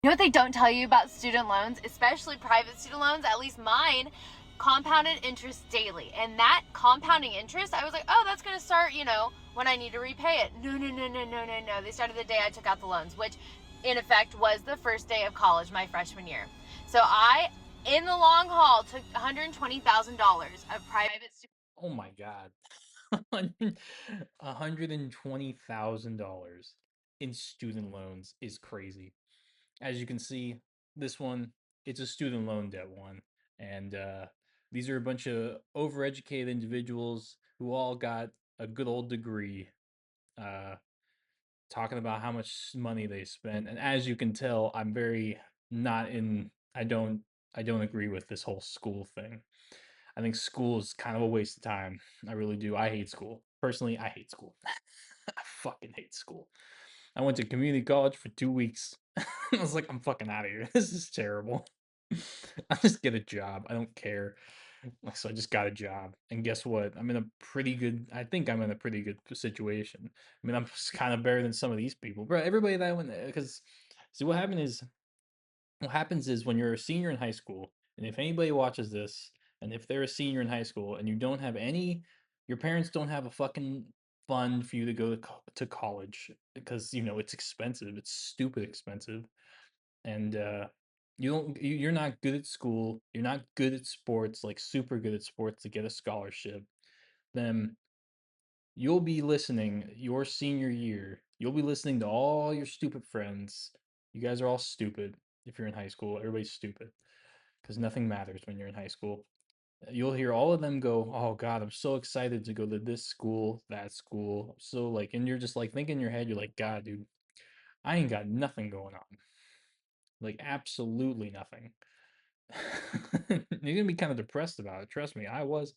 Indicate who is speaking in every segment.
Speaker 1: You know what they don't tell you about student loans, especially private student loans, at least mine, compounded interest daily. And that compounding interest, I was like, oh, that's going to start, when I need to repay it. No, no, no, no, no, no, no. They started the day I took out the loans, which in effect was the first day of college, my freshman year. So I, in the long haul, took $120,000 of private student.
Speaker 2: Oh my God. $120,000 in student loans is crazy. As you can see, this one, it's a student loan debt one. And these are a bunch of overeducated individuals who all got a good old degree, uh, talking about how much money they spent. And as you can tell, I'm very not in, I don't agree with this whole school thing. I think school is kind of a waste of time. I really do. I hate school. Personally, I hate school. I fucking hate school. I went to community college for 2 weeks. I was like, I'm fucking out of here. This is terrible. I'll just get a job. I don't care. So I just got a job. And guess what? I think I'm in a pretty good situation. I mean, I'm just kind of better than some of these people. Bro, everybody that went, because see what happens is when you're a senior in high school, and if anybody watches this, and if they're a senior in high school and you don't have any, your parents don't have a fucking fund for you to go to college because it's expensive. It's stupid expensive, and you're not good at school. You're not good at sports, like super good at sports to get a scholarship. Then you'll be listening your senior year. You'll be listening to all your stupid friends. You guys are all stupid if you're in high school. Everybody's stupid because nothing matters when you're in high school. You'll hear all of them go, "Oh God, I'm so excited to go to this school, that school." So like, and you're just like thinking in your head, you're like, "God, dude, I ain't got nothing going on. Like, absolutely nothing." You're gonna be kind of depressed about it. Trust me, I was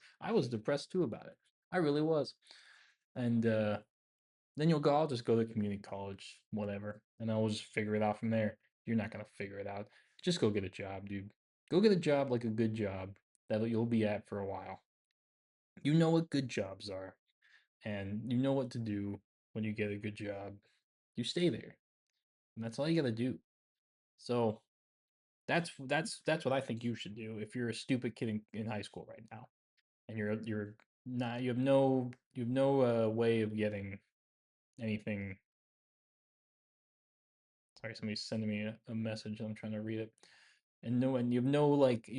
Speaker 2: depressed too about it. I really was. And then you'll go, I'll just go to community college, whatever, and I'll just figure it out from there. You're not gonna figure it out. Just go get a job, dude. Go get a job, like a good job that you'll be at for a while. You know what good jobs are, and you know what to do when you get a good job. You stay there, and that's all you gotta do. So that's what I think you should do if you're a stupid kid in high school right now, and you're not you have no way of getting anything. Sorry, somebody's sending me a message. I'm trying to read it. And you have no like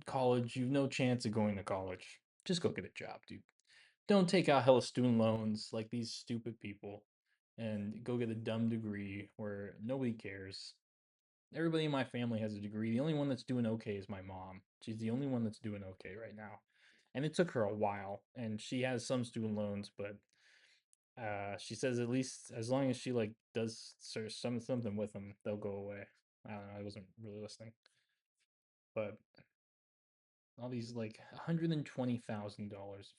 Speaker 2: college, you have no chance of going to college. Just go get a job, dude. Don't take out hella student loans like these stupid people and go get a dumb degree where nobody cares. Everybody in my family has a degree. The only one that's doing okay is my mom. She's the only one that's doing okay right now. And it took her a while, and she has some student loans, but she says at least as long as she like does something with them, they'll go away. I don't know. I wasn't really listening, but all these like $120,000 of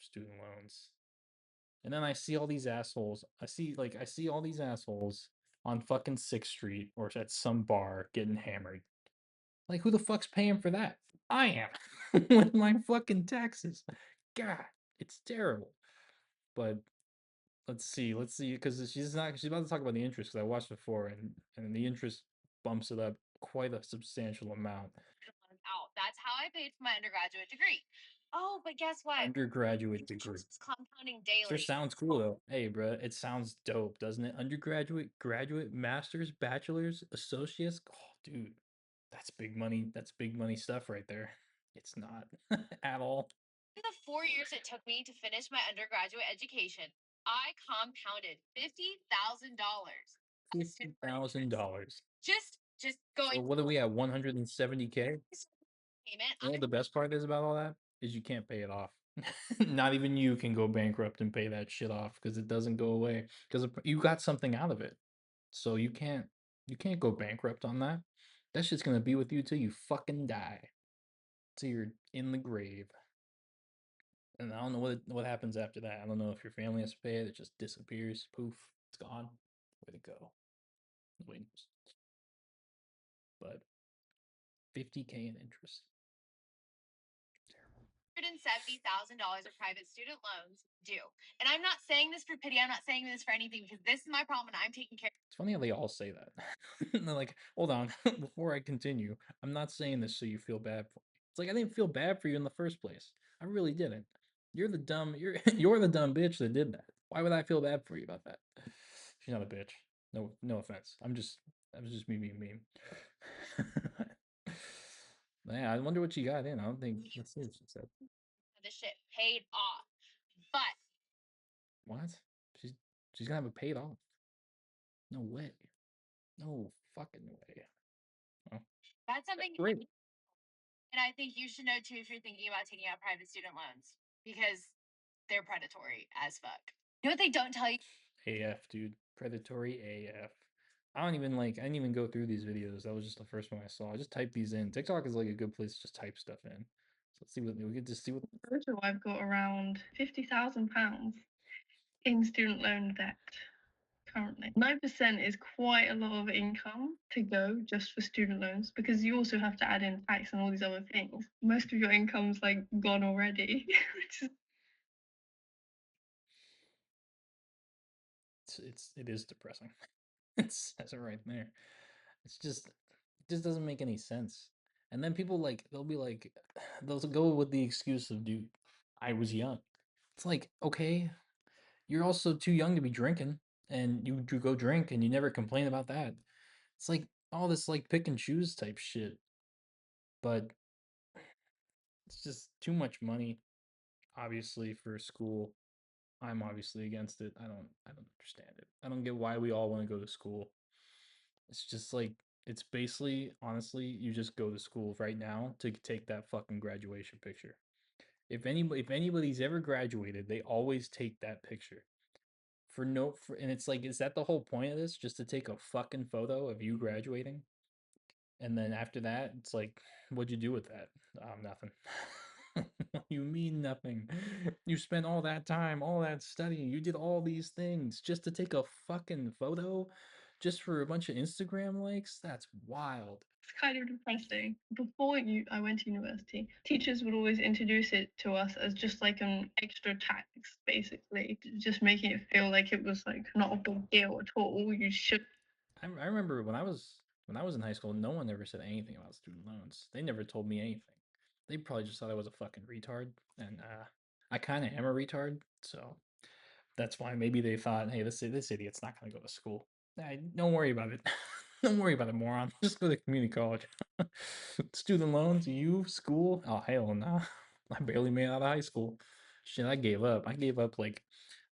Speaker 2: student loans, and then I see all these assholes. I see all these assholes on fucking Sixth Street or at some bar getting hammered. Like who the fuck's paying for that? I am with my fucking taxes. God, it's terrible. But let's see, because she's about to talk about the interest because I watched before, and the interest bumps it up quite a substantial amount.
Speaker 1: Out. That's how I paid for my undergraduate degree. Oh, but guess what?
Speaker 2: Undergraduate degree.
Speaker 1: Interest is compounding
Speaker 2: Sure
Speaker 1: daily.
Speaker 2: sounds cool though. Hey, bruh, it sounds dope, doesn't it? Undergraduate, graduate, masters, bachelors, associates. Oh, dude, that's big money. That's big money stuff right there. It's not at all.
Speaker 1: In the 4 years it took me to finish my undergraduate education, I compounded $50,000 of student loan interest.
Speaker 2: $50,000.
Speaker 1: Just
Speaker 2: So
Speaker 1: going
Speaker 2: what do we have? 170K.
Speaker 1: payment.
Speaker 2: You know what the best part is about all that? Is you can't pay it off. Not even you can go bankrupt and pay that shit off because it doesn't go away because you got something out of it. So you can't go bankrupt on that. That shit's gonna be with you till you fucking die, till you're in the grave. And I don't know what happens after that. I don't know if your family has to pay it. It just disappears. Poof, it's gone. Way to go. Wait, but 50K in interest. Terrible.
Speaker 1: $170,000 of private student loans do. And I'm not saying this for pity. I'm not saying this for anything because this is my problem and I'm taking care.
Speaker 2: It's funny how they all say that. And they're like, hold on, before I continue, I'm not saying this so you feel bad for me. It's like I didn't feel bad for you in the first place. I really didn't. You're you're the dumb bitch that did that. Why would I feel bad for you about that? She's not a bitch. No offense. That was just me being mean. Yeah, I wonder what she got in. I don't think let's see what she said.
Speaker 1: The shit paid off. But
Speaker 2: What? She's she's gonna have it paid off. No way. No fucking way. Oh,
Speaker 1: that's
Speaker 2: that's
Speaker 1: something,
Speaker 2: great.
Speaker 1: and I think you should know too if you're thinking about taking out private student loans because they're predatory as fuck. You know what they don't tell you?
Speaker 2: AF, dude. Predatory AF. I didn't even go through these videos. That was just the first one I saw. I just typed these in. TikTok is like a good place to just type stuff in. So let's see what we could just see what
Speaker 3: Total, I've got around £50,000 in student loan debt currently. 9% is quite a lot of income to go just for student loans because you also have to add in tax and all these other things. Most of your income's like gone already.
Speaker 2: it is depressing. It says it right there. It just doesn't make any sense. And then people like they'll be like they'll go with the excuse of dude, I was young. It's like, okay, you're also too young to be drinking and you go drink and you never complain about that. It's like all this like pick and choose type shit. But it's just too much money, obviously, for school. I'm obviously against it. I don't understand it. I don't get why we all want to go to school. It's just like it's basically honestly, you just go to school right now to take that fucking graduation picture. If anybody's ever graduated, they always take that picture. And it's like, is that the whole point of this? Just to take a fucking photo of you graduating? And then after that, it's like, what'd you do with that? Nothing. You mean nothing. You spent all that time, all that studying. You did all these things just to take a fucking photo, just for a bunch of Instagram likes. That's wild.
Speaker 3: It's kind of depressing. I went to university, teachers would always introduce it to us as just like an extra tax, basically, just making it feel like it was like not a big deal at all. You should.
Speaker 2: I remember when I was in high school, no one ever said anything about student loans. They never told me anything. They probably just thought I was a fucking retard, and I kind of am a retard, so that's why maybe they thought, hey, this idiot's not gonna go to school. Nah, don't worry about it. Don't worry about it, moron. Just go to community college. Student loans, you, school? Oh, hell no. I barely made it out of high school. Shit, I gave up. I gave up like,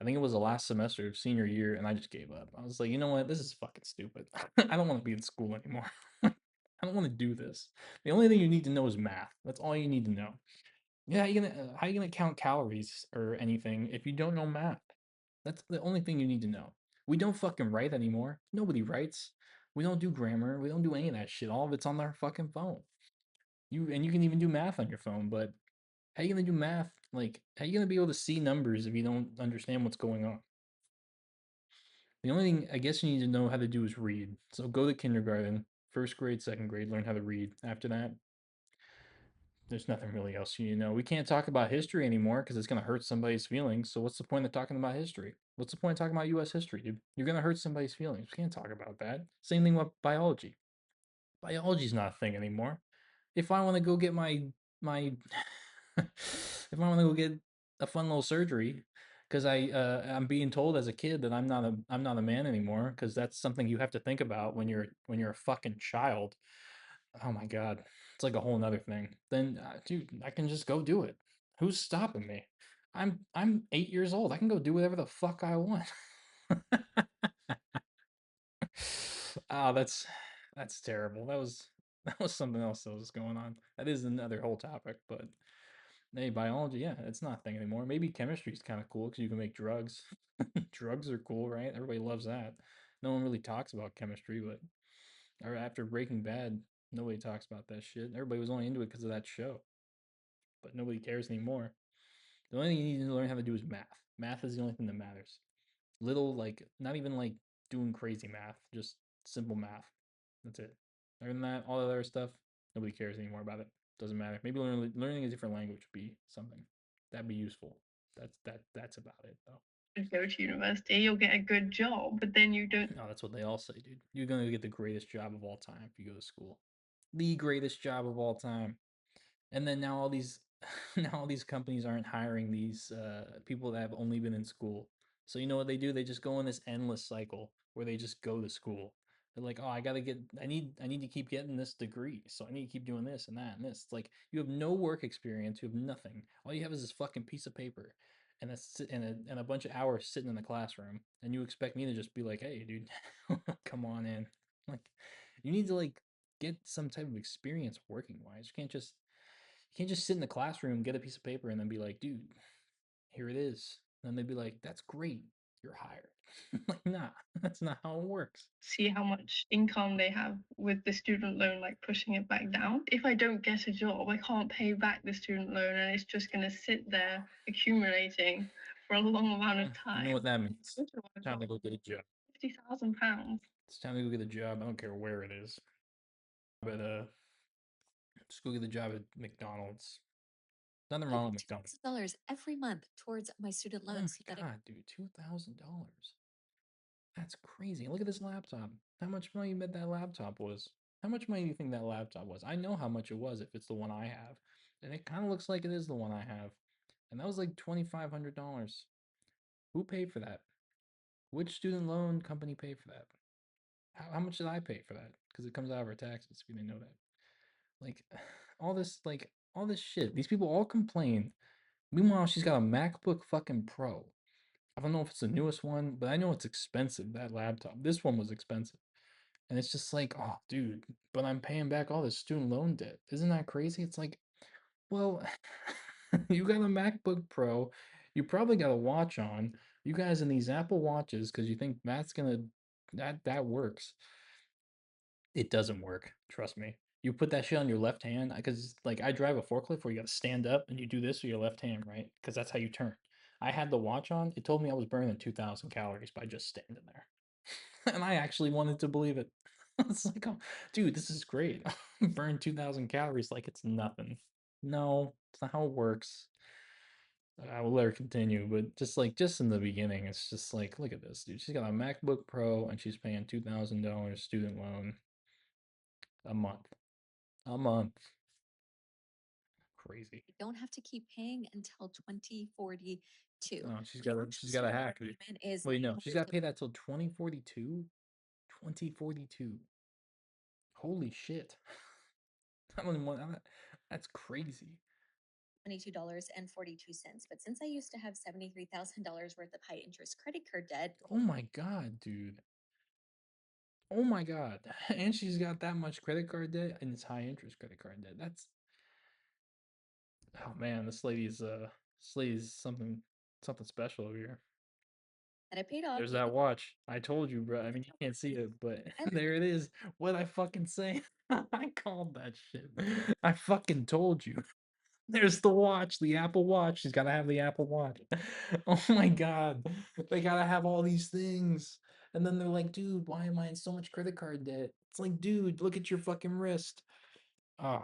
Speaker 2: I think it was the last semester of senior year, and I just gave up. I was like, you know what? This is fucking stupid. I don't want to be in school anymore. I don't want to do this. The only thing you need to know is math. That's all you need to know. Yeah, how you gonna count calories or anything if you don't know math? That's the only thing you need to know. We don't fucking write anymore. Nobody writes. We don't do grammar. We don't do any of that shit. All of it's on our fucking phone. You can even do math on your phone, but how you gonna do math? Like, how you gonna be able to see numbers if you don't understand what's going on? The only thing I guess you need to know how to do is read. So go to kindergarten, first grade, second grade, learn how to read. After that, there's nothing really else you need to know. We can't talk about history anymore because it's gonna hurt somebody's feelings. So what's the point of talking about history? What's the point of talking about U.S. history, dude? You're gonna hurt somebody's feelings. We can't talk about that. Same thing with biology. Biology's not a thing anymore. If I want to go get my if I want to go get a fun little surgery because I'm being told as a kid that I'm not a man anymore because that's something you have to think about when you're a fucking child. Oh my god, it's like a whole nother thing. Then, dude, I can just go do it. Who's stopping me? I'm 8 years old. I can go do whatever the fuck I want. Oh, that's terrible. That was something else that was going on. That is another whole topic, but hey, biology, yeah, it's not a thing anymore. Maybe chemistry's kind of cool because you can make drugs. Drugs are cool, right? Everybody loves that. No one really talks about chemistry, but or after Breaking Bad, nobody talks about that shit. Everybody was only into it because of that show, but nobody cares anymore. The only thing you need to learn how to do is math. Math is the only thing that matters. Little, like, not even like doing crazy math, just simple math. That's it. Other than that, all the other stuff, nobody cares anymore about it. Doesn't matter. Maybe learning a different language would be something that'd be useful. That's about it though.
Speaker 3: To go to university, you'll get a good job, but then you don't.
Speaker 2: No, that's what they all say, dude. You're gonna get the greatest job of all time if you go to school. The greatest job of all time. And then now all these now all these companies aren't hiring these people that have only been in school. So you know what they do? They just go in this endless cycle where they just go to school. They're like, "Oh, I need to keep getting this degree. So I need to keep doing this and that and this." It's like you have no work experience, you have nothing. All you have is this fucking piece of paper and and a bunch of hours sitting in the classroom, and you expect me to just be like, "Hey, dude, come on in." Like you need to like get some type of experience working wise. You can't just sit in the classroom, get a piece of paper, and then be like, dude, here it is. And they'd be like, that's great. You're hired. Like, nah, that's not how it works.
Speaker 3: See how much income they have with the student loan, like pushing it back down. If I don't get a job, I can't pay back the student loan, and it's just going to sit there accumulating for a long amount of time.
Speaker 2: You know what that means?
Speaker 3: Go to a
Speaker 2: It's time to
Speaker 3: job,
Speaker 2: go get a job.
Speaker 3: £50,000.
Speaker 2: It's time to go get a job. I don't care where it is. But just go get a job at McDonald's. Nothing wrong with McDonald's.
Speaker 4: $2,000 every month towards my student
Speaker 2: Oh my
Speaker 4: loans. So that
Speaker 2: god, dude, $2,000. That's crazy. Look at this laptop. How much money you bet that laptop was? How much money do you think that laptop was? I know how much it was if it's the one I have. And it kind of looks like it is the one I have. And that was like $2,500. Who paid for that? Which student loan company paid for that? How much did I pay for that? Because it comes out of our taxes, if you didn't know that. Like, all this shit. These people all complain. Meanwhile, she's got a MacBook fucking Pro. I don't know if it's the newest one, but I know it's expensive, that laptop. This one was expensive. And it's just like, oh, dude, but I'm paying back all this student loan debt. Isn't that crazy? It's like, well, you got a MacBook Pro. You probably got a watch on. You guys in these Apple Watches because you think that's gonna that works. It doesn't work. Trust me. You put that shit on your left hand because like I drive a forklift where you got to stand up and you do this with your left hand, right? Because that's how you turn. I had the watch on. It told me I was burning 2,000 calories by just standing there. And I actually wanted to believe it. It's like, oh, dude, this is great. Burn 2,000 calories like it's nothing. No, it's not how it works. I will let her continue, but just in the beginning, it's just like, look at this, dude. She's got a MacBook Pro and she's paying $2,000 student loan a month. A month. Crazy.
Speaker 4: I don't have to keep paying until 2042.
Speaker 2: Oh, she's
Speaker 4: The
Speaker 2: got a
Speaker 4: actual
Speaker 2: hack, dude.
Speaker 4: payment is
Speaker 2: Wait, no, she's got to
Speaker 4: $900.
Speaker 2: pay that till 2042. 2042. Holy shit. I don't even want that. That's crazy.
Speaker 4: $22.42. But since I used to have $73,000 worth of high interest credit card debt,
Speaker 2: Oh my god, dude. Oh my god. And she's got that much credit card debt and it's high interest credit card debt. That's oh man, this lady's something special over here.
Speaker 4: that I paid off.
Speaker 2: There's that watch. I told you, bro. I mean, you can't see it, but there it is. What I fucking say? I called that shit. I fucking told you. There's the watch, the Apple Watch. She's got to have the Apple Watch. Oh my God. They got to have all these things. And then they're like, dude, why am I in so much credit card debt? It's like, dude, look at your fucking wrist. Ah,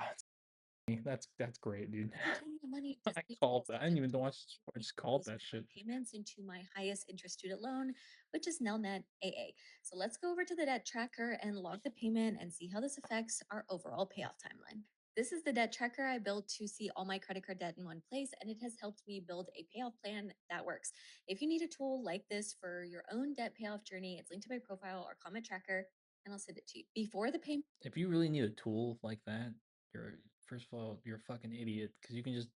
Speaker 2: that's great, dude.
Speaker 4: Taking the money just
Speaker 2: I
Speaker 4: because
Speaker 2: called that. I didn't even watch. I
Speaker 4: make
Speaker 2: just called
Speaker 4: those
Speaker 2: that shit.
Speaker 4: payments into my highest interest student loan, which is Nelnet AA. So let's go over to the debt tracker and log the payment and see how this affects our overall payoff timeline. This is the debt tracker I built to see all my credit card debt in one place, and it has helped me build a payoff plan that works. If you need a tool like this for your own debt payoff journey, it's linked to my profile or comment tracker, and I'll send it to you. Before the payment,
Speaker 2: If you really need a tool like that, you're first of all, you're a fucking idiot because you can just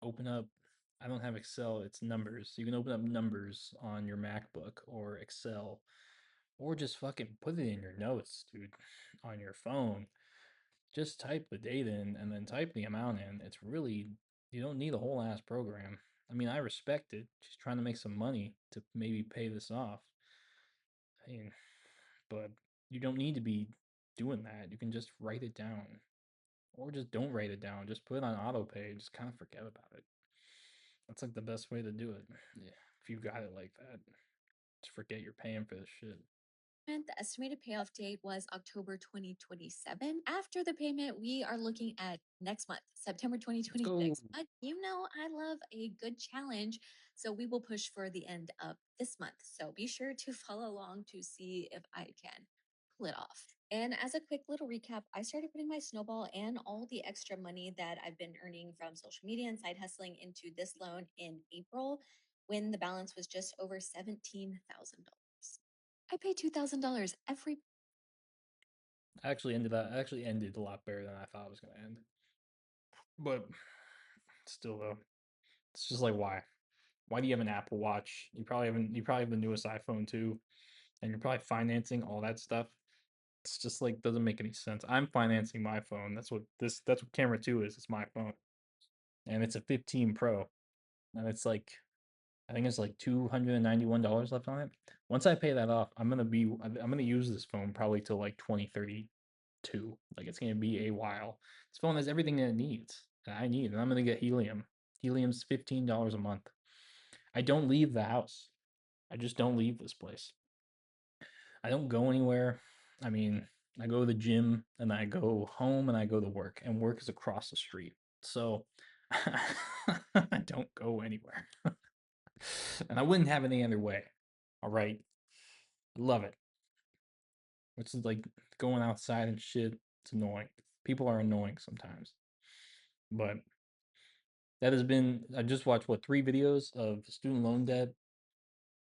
Speaker 2: open up. I don't have Excel, it's numbers. You can open up numbers on your MacBook or Excel or just fucking put it in your notes, dude, on your phone. Just type the date in and then type the amount in. It's really, you don't need a whole ass program. I mean, I respect it. She's trying to make some money to maybe pay this off. I mean, but you don't need to be doing that. You can just write it down. Or just don't write it down. Just put it on auto pay. Just kind of forget about it. That's like the best way to do it. Yeah, if you got it like that. Just forget you're paying for this shit.
Speaker 4: The estimated payoff date was October 2027. After the payment, we are looking at next month, September 2026.
Speaker 2: go.
Speaker 4: But you know, I love a good challenge, so we will push for the end of this month. So be sure to follow along to see if I can pull it off. And as a quick little recap, I started putting my snowball and all the extra money that I've been earning from social media and side hustling into this loan in April when the balance was just over $17,000. I pay $2,000 every.
Speaker 2: Actually ended a lot better than I thought it was gonna end. But still though, it's just like why? Why do you have an Apple Watch? You probably have the newest iPhone too, and you're probably financing all that stuff. It's just like doesn't make any sense. I'm financing my phone. That's what camera 2 is. It's my phone. And it's a 15 Pro. And it's like I think it's like $291 left on it. Once I pay that off, I'm gonna use this phone probably till like 2032. Like it's gonna be a while. This phone has everything that it needs. That I need, and I'm gonna get Helium. Helium's $15 a month. I don't leave the house. I just don't leave this place. I don't go anywhere. I mean, I go to the gym and I go home and I go to work, and work is across the street. So I don't go anywhere. And I wouldn't have it any other way. All right. I love it. It's like going outside and shit. It's annoying. People are annoying sometimes. But that has been I just watched what 3 videos of student loan debt.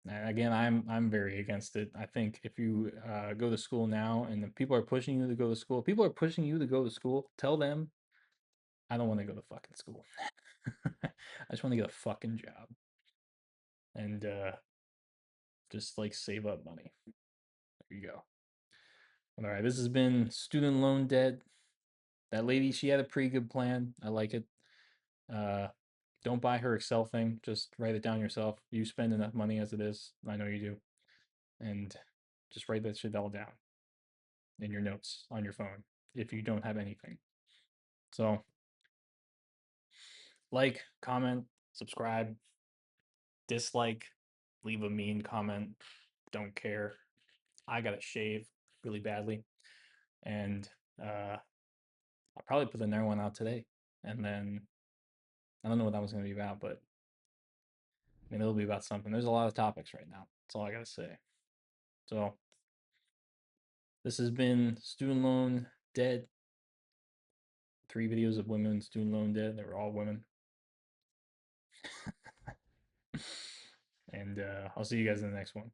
Speaker 2: And again, I'm very against it. I think if you go to school now and the people are pushing you to go to school, people are pushing you to go to school. Tell them I don't want to go to fucking school. I just want to get a fucking job and just like save up money. There you go. All right, this has been student loan debt. That lady, she had a pretty good plan. I like it. Uh, don't buy her Excel thing. Just write it down yourself. You spend enough money as it is. I know you do. And just write that shit all down in your notes on your phone if you don't have anything. So, like, comment, subscribe, dislike, leave a mean comment. Don't care. I got to shave really badly. And I'll probably put another one out today. And then I don't know what that was going to be about, but I mean, it'll be about something. There's a lot of topics right now. That's all I got to say. So, this has been Student Loan Dead. 3 videos of women student loan debt. They were all women. And I'll see you guys in the next one.